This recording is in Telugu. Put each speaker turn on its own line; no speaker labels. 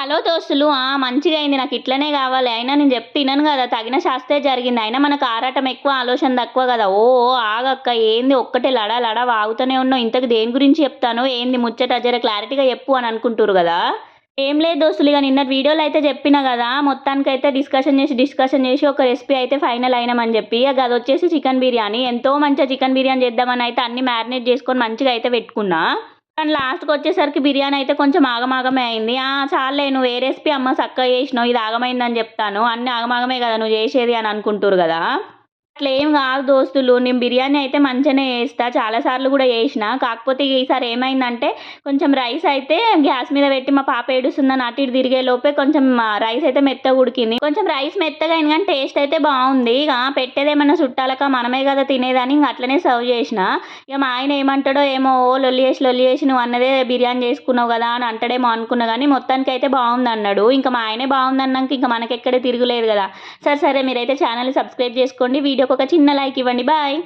హలో దోస్తులు. మంచిగా అయింది. నాకు ఇట్లనే కావాలి. అయినా నేను చెప్తే తినను కదా! తగిన శాస్తే జరిగింది. అయినా మనకు ఆరాటం ఎక్కువ, ఆలోచన తక్కువ కదా! ఓ ఓ ఆగక్క ఏంది ఒక్కటే లడ లడ వాగుతూనే ఉన్నావు. ఇంతకు దేని గురించి చెప్తానవు? ఏంది ముచ్చట జర క్లారిటీగా చెప్పు అని అనుకుంటుర్రు కదా! ఏం లేదు దోస్తులు, ఇగ నిన్నటి వీడియోలో అయితే చెప్పినా కదా! మొత్తానికైతే డిస్కషన్ చేసి ఒక రెసిపీ అయితే ఫైనల్ అయినామని చెప్పి. ఇగ గదొచ్చేసి చికెన్ బిర్యానీ. ఎంతో మంచిగా చికెన్ బిర్యానీ చేద్దామని అయితే అన్నీ మ్యారినేట్ చేసుకొని మంచిగా అయితే పెట్టుకున్నా. కానీ లాస్ట్‌కొచ్చేసరికి బిర్యానీ అయితే కొంచెం ఆగమాగమే అయింది. చాలులే నువ్వు ఏ రెసిపీ అమ్మ సక్కగా చేసినావు. ఇది ఆగమైందని చెప్తాను. అన్నీ ఆగమాగమే కదా నువ్వు చేసేది అని అనుకుంటుర్రు కదా! అట్లేం గాదు దోస్తులు. నేను బిర్యానీ అయితే మంచిగానే చేస్తా. చాలా సార్లు గూడా చేసినా. కాకపోతే ఈసారి ఏమైందంటే, కొంచెం రైస్ అయితే గ్యాస్ మీద పెట్టి మా పాప ఏడుస్తుందని అటు ఇటు తిరిగే లోపే కొంచెం రైస్ అయితే మెత్తగా ఉడికింది. కొంచెం రైస్ మెత్తగా అయింది గానీ టేస్ట్ అయితే బావుంది. ఇగ పెట్టేదేమన్నా చుట్టాలకా మనమే గదా తినేదని ఇంగ అట్లనే సర్వ్ చేసినా. ఇగ మా ఆయన ఏమంటాడో ఏమో, ఓ లొల్లి చేసి నువ్వు అన్నదే బిర్యానీ చేసుకున్నావు గదా అని అంటాడేమో అనుకున్నా గానీ మొత్తానికైతే బావుందన్నాడు. ఇంక మా ఆయనే బావుందన్నాక ఇంక మనకెక్కడ తిరుగులేదు గదా! సరే మీరైతే ఛానెల్‌ని సబ్స్క్రైబ్ చేసుకోండి. వీడియోకి ఒక చిన్న లైక్ ఇవ్వండి. బాయ్.